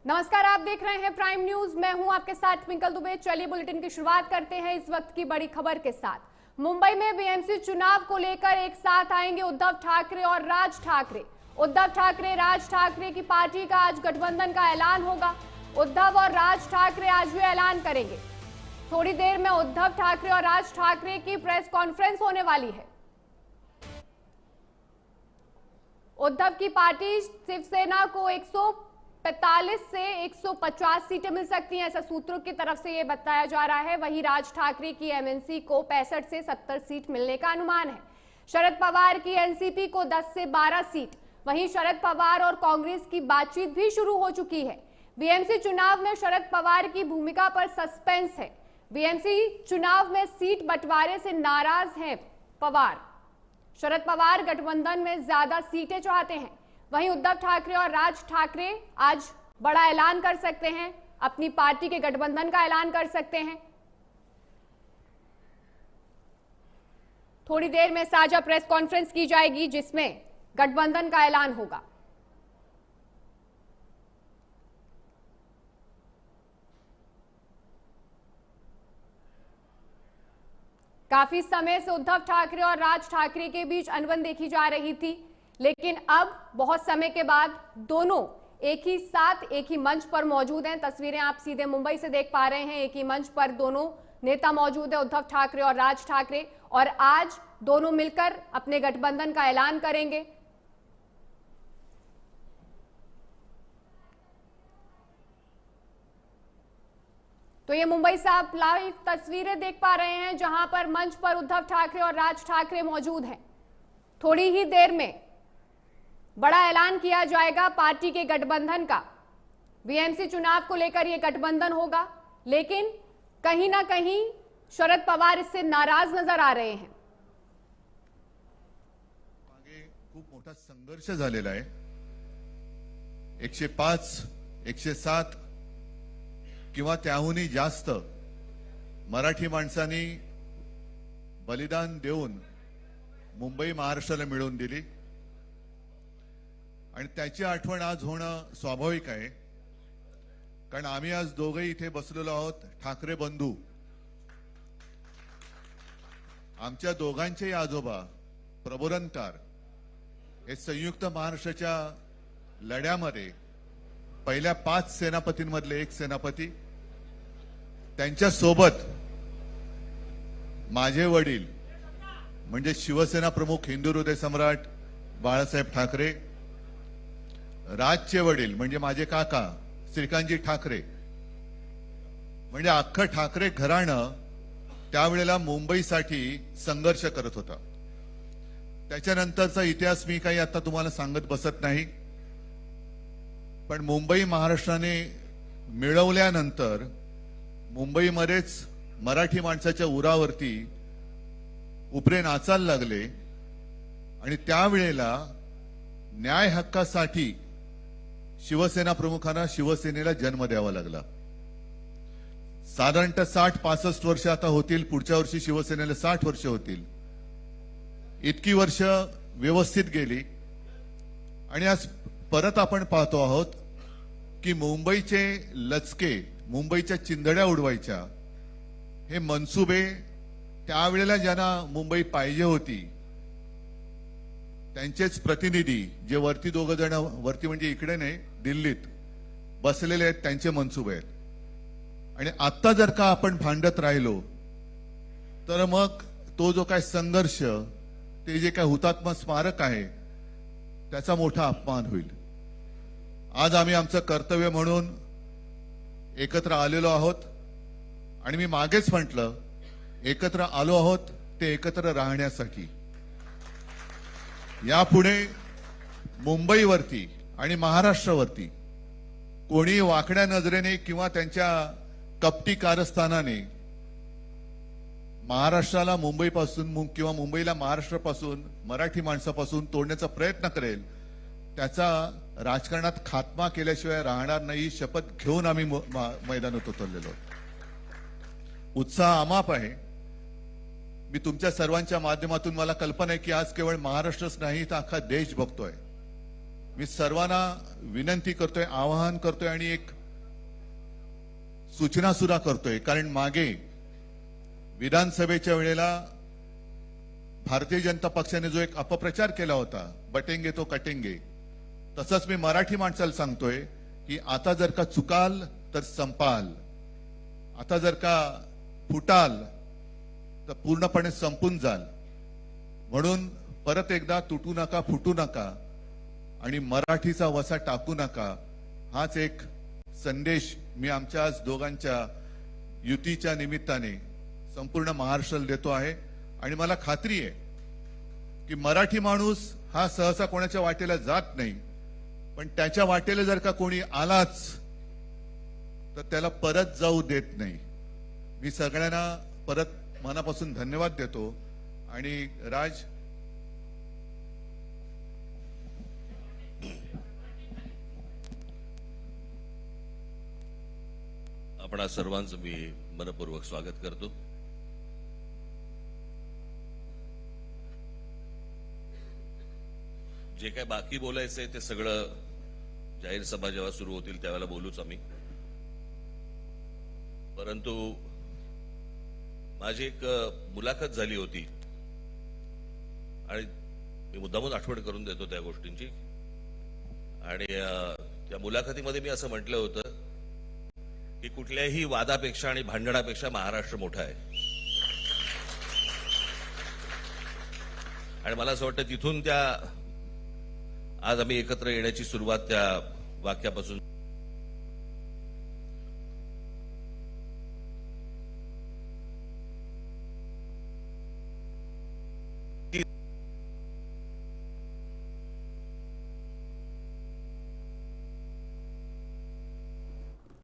नमस्कार, आप देख रहे हैं प्राइम न्यूज। मैं हूं आपके साथ ट्विंकल दुबे। चलिए बुलेटिन की शुरुआत करते हैं इस वक्त की बड़ी खबर के साथ। मुंबई में बीएमसी चुनाव को लेकर एक साथ आएंगे उद्धव ठाकरे और राज ठाकरे। उद्धव ठाकरे राज ठाकरे की पार्टी का आज गठबंधन का ऐलान होगा। उद्धव और राज ठाकरे आज भी ऐलान करेंगे। थोड़ी देर में उद्धव ठाकरे और राज ठाकरे की प्रेस कॉन्फ्रेंस होने वाली है। उद्धव की पार्टी शिवसेना को 145 से 150 सीटें मिल सकती हैं, ऐसा सूत्रों की तरफ से यह बताया जा रहा है। वहीं राज ठाकरे की एमएनसी को 65 से 70 सीट मिलने का अनुमान है। शरद पवार की एनसीपी को 10 से 12 सीट। वहीं शरद पवार और कांग्रेस की बातचीत भी शुरू हो चुकी है। बीएमसी चुनाव में शरद पवार की भूमिका पर सस्पेंस है। बीएमसी चुनाव में सीट बंटवारे से नाराज हैं पवार। शरद पवार गठबंधन में ज्यादा सीटें चाहते हैं। वहीं उद्धव ठाकरे और राज ठाकरे आज बड़ा ऐलान कर सकते हैं, अपनी पार्टी के गठबंधन का ऐलान कर सकते हैं। थोड़ी देर में साझा प्रेस कॉन्फ्रेंस की जाएगी जिसमें गठबंधन का ऐलान होगा। काफी समय से उद्धव ठाकरे और राज ठाकरे के बीच अनबन देखी जा रही थी, लेकिन अब बहुत समय के बाद दोनों एक ही साथ एक ही मंच पर मौजूद हैं। तस्वीरें आप सीधे मुंबई से देख पा रहे हैं। एक ही मंच पर दोनों नेता मौजूद है, उद्धव ठाकरे और राज ठाकरे, और आज दोनों मिलकर अपने गठबंधन का ऐलान करेंगे। तो ये मुंबई से आप लाइव तस्वीरें देख पा रहे हैं जहां पर मंच पर उद्धव ठाकरे और राज ठाकरे मौजूद हैं। थोड़ी ही देर में बड़ा ऐलान किया जाएगा पार्टी के गठबंधन का। बीएमसी चुनाव को लेकर यह गठबंधन होगा, लेकिन कहीं ना कहीं शरद पवार इससे नाराज नजर आ रहे हैं। मागे खूप मोठा संघर्ष झालेला आहे। 105, 107 किंवा त्याहूनही जास्त मराठी माणसांनी बलिदान देऊन मुंबई महाराष्ट्राला मिळवून दिली आणि त्याची आठवण आज होणं स्वाभाविक आहे। कारण आम्ही आज दोघे इथे बसलेलो आहोत, ठाकरे बंधू। आमच्या दोघांचेही आजोबा प्रबोधनकार हे संयुक्त महाराष्ट्राच्या लढ्यामध्ये पहिल्या 5 सेनापतींमधले एक सेनापती। त्यांच्या सोबत माझे वडील म्हणजे शिवसेना प्रमुख हिंदू हृदय सम्राट बाळासाहेब ठाकरे, राजचे वडील म्हणजे माझे काका श्रीकांतजी ठाकरे, म्हणजे अख्खं ठाकरे घराणं त्यावेळेला मुंबईसाठी संघर्ष करत होता। त्याच्यानंतरचा इतिहास मी काही आता तुम्हाला सांगत बसत नाही, पण मुंबई महाराष्ट्राने मिळवल्यानंतर मुंबईमध्येच मराठी माणसाच्या उरावरती उपरे नाचायला लागले आणि त्यावेळेला न्याय हक्कासाठी शिवसेना प्रमुखांना शिवसेनेला जन्म द्यावा लागला। साधारणतः 60-65 वर्ष आता होतील, पुढच्या वर्षी शिवसेनेला 60 वर्ष होतील। इतकी वर्ष व्यवस्थित गेली आणि आज परत आपण पाहतो आहोत की मुंबईचे लचके, मुंबईच्या चिंधड्या उडवायच्या हे मनसुबे त्यावेळेला ज्यांना मुंबई पाहिजे होती त्यांचेच प्रतिनिधी, जे वरती दोघं जण, वरती म्हणजे इकडे नाही दिल्लीत बसलेले आहेत, त्यांचे मनसुबे आहेत। आणि आता जर का आपण भांडत राहिलो तर मग तो जो काय संघर्ष, ते जे काय हुतात्मा स्मारक आहे त्याचा मोठा अपमान होईल। आज आम्ही आमचं कर्तव्य म्हणून एकत्र आलेलो आहोत आणि मी मागेच म्हटलं एकत्र आलो आहोत ते एकत्र राहण्यासाठी। यापुढे मुंबईवरती आणि महाराष्ट्रावरती कोणी वाकड्या नजरेने किंवा त्यांच्या कपटी कारस्थानाने महाराष्ट्राला मुंबईपासून किंवा मुंबईला महाराष्ट्रापासून, मराठी माणसापासून तोडण्याचा प्रयत्न करेल, त्याचा राजकारणात खात्मा केल्याशिवाय राहणार नाही, शपथ घेऊन आम्ही मैदानात उतरलेलो आहोत। उत्साह अमाप आहे। मी तुमच्या सर्वांच्या माध्यमातून, मला कल्पना आहे की आज केवळ महाराष्ट्रच नाही तर अख्खा देश बघतोय। मी सर्वांना विनंती करतोय, आवाहन करतोय आणि एक सूचना सुद्धा करतोय, कारण मागे विधानसभेच्या वेळेला भारतीय जनता पक्षाने जो एक अपप्रचार केला होता, बटेंगे तो कटेंगे, तसंच मी मराठी माणसाला सांगतोय की आता जर का चुकाल तर संपाल, आता जर का फुटाल तर पूर्णपणे संपून जाल. म्हणून परत एकदा तुटू नका, फुटू नका आणि मराठीचा वसा टाकू नका, हाच एक संदेश मी आमच्या आज दोघांच्या युतीच्या निमित्ताने संपूर्ण महाराष्ट्राला देतो आहे. आणि मला खात्री आहे की मराठी माणूस हा सहसा कोणाच्या वाटेला जात नाही, पण त्याच्या वाटेला जर का कोणी आलाच तर त्याला परत जाऊ देत नाही. मी सगळ्यांना परत मनापासून धन्यवाद देतो. आणि राज, आपणा सर्वांचं मी मनपूर्वक स्वागत करतो. जे काय बाकी बोलायचंय ते सगळं जाहीर सभा जेव्हा सुरू होतील त्यावेळेला बोलूच आम्ही. परंतु माझी एक मुलाखत झाली होती आणि मी मुद्दामून आठवण करून देतो त्या गोष्टींची. आणि त्या मुलाखतीमध्ये मी असं म्हटलं होतं की कुठल्याही वादापेक्षा आणि भांडणापेक्षा महाराष्ट्र मोठा आहे. आणि मला असं वाटतं तिथून त्या आज आम्ही एकत्र येण्याची सुरुवात त्या वाक्यापासून